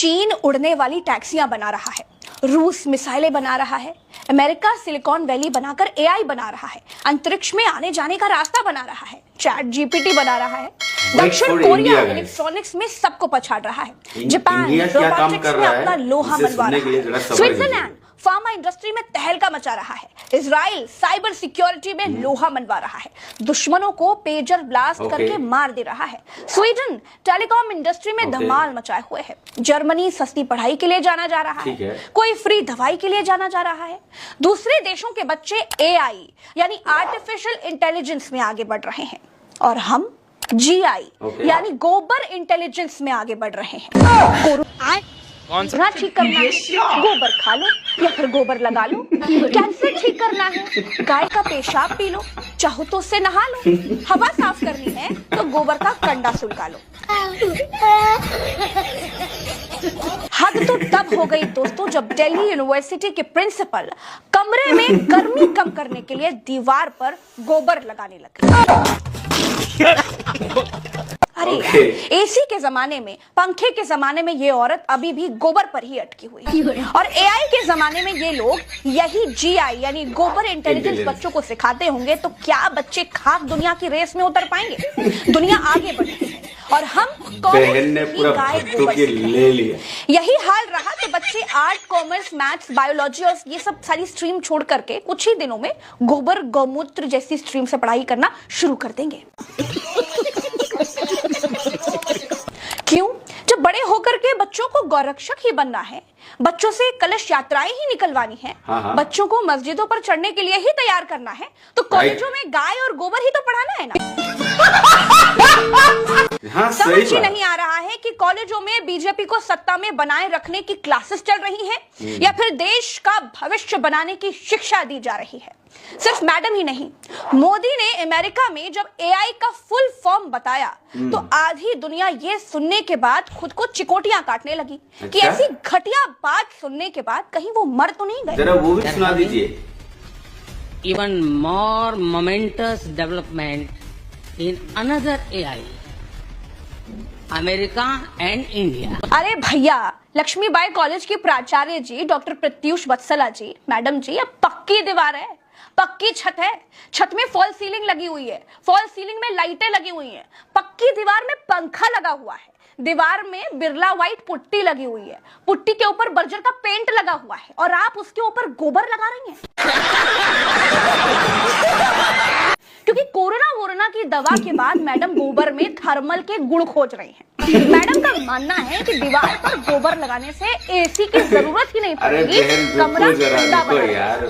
चीन उड़ने वाली टैक्सियां बना रहा है, रूस मिसाइलें बना रहा है, अमेरिका सिलिकॉन वैली बनाकर एआई बना रहा है, अंतरिक्ष में आने जाने का रास्ता बना रहा है, चैट जीपीटी बना रहा है, दक्षिण कोरिया इलेक्ट्रॉनिक्स में सबको पछाड़ रहा है, जापान रोबोटिक्स में अपना लोहा मनवा रहा है, स्विट्जरलैंड फार्मा इंडस्ट्री में तहलका मचा रहा है, इजराइल साइबर सिक्योरिटी में लोहा मनवा रहा है, दुश्मनों को पेजर ब्लास्ट करके मार दे रहा है, स्वीडन टेलीकॉम इंडस्ट्री में धमाल मचाए हुए है, जर्मनी सस्ती पढ़ाई के लिए जाना जा रहा है, कोई फ्री दवाई के लिए जाना जा रहा है, दूसरे देशों के बच्चे एआई यानी आर्टिफिशियल इंटेलिजेंस में आगे बढ़ रहे हैं और हम जीआई यानी गोबर इंटेलिजेंस में आगे बढ़ रहे हैं। कोरोना ठीक करना है, गोबर खा लो या फिर गोबर लगा लो। कैंसर ठीक करना है, गाय का पेशाब पी लो, चाहो तो उससे नहा लो। हवा साफ करनी है तो गोबर का कंडा सुलगा लो। हद तो तब हो गई दोस्तों जब दिल्ली यूनिवर्सिटी के प्रिंसिपल कमरे में गर्मी कम करने के लिए दीवार पर गोबर लगाने लगे। अरे एसी के जमाने में, पंखे के जमाने में ये औरत अभी भी गोबर पर ही अटकी हुई है और एआई के जमाने में ये लोग यही जीआई यानी गोबर इंटेलिजेंस बच्चों को सिखाते होंगे तो क्या बच्चे खाक दुनिया की रेस में उतर पाएंगे? दुनिया आगे बढ़ती है और हम ले लिया। यही हाल रहा तो बच्चे आर्ट, कॉमर्स, मैथ्स, बायोलॉजी और ये सब सारी स्ट्रीम छोड़ करके कुछ ही दिनों में गोबर गौमूत्र जैसी स्ट्रीम से पढ़ाई करना शुरू कर देंगे। क्यों? जब बड़े होकर के बच्चों को गौरक्षक ही बनना है, बच्चों से कलश यात्राएं ही निकलवानी है, बच्चों को मस्जिदों पर चढ़ने के लिए ही तैयार करना है, तो कॉलेजों में गाय और गोबर ही तो पढ़ाना है ना। समझ ही नहीं आ रहा है कि कॉलेजों में बीजेपी को सत्ता में बनाए रखने की क्लासेस चल रही हैं या फिर देश का भविष्य बनाने की शिक्षा दी जा रही है। सिर्फ मैडम ही नहीं, मोदी ने अमेरिका में जब एआई का फुल फॉर्म बताया तो आधी दुनिया ये सुनने के बाद खुद को चिकोटियां काटने लगी कि ऐसी घटिया बात सुनने के बाद कहीं वो मर तो नहीं गए। जरा वो भी सुना दीजिए। Even more momentous development in another AI, America and India. अरे भैया, लक्ष्मीबाई कॉलेज की प्राचार्य जी डॉक्टर प्रत्युष वत्सला जी, मैडम जी, अब पक्की दीवार है, पक्की छत है, छत में फॉल सीलिंग लगी हुई है, फॉल सीलिंग में लाइटें लगी हुई हैं, पक्की दीवार में पंखा लगा हुआ है, दीवार में बिरला व्हाइट पुट्टी लगी हुई है, पुट्टी के ऊपर बर्जर का पेंट लगा हुआ है और आप उसके ऊपर गोबर लगा रही हैं। क्योंकि कोरोना की दवा के बाद मैडम गोबर में थर्मल के गुण खोज रही हैं। मैडम का मानना है कि दीवार पर गोबर लगाने से एसी की जरूरत ही नहीं पड़ेगी, कमरा ठंडा बना रहेगा।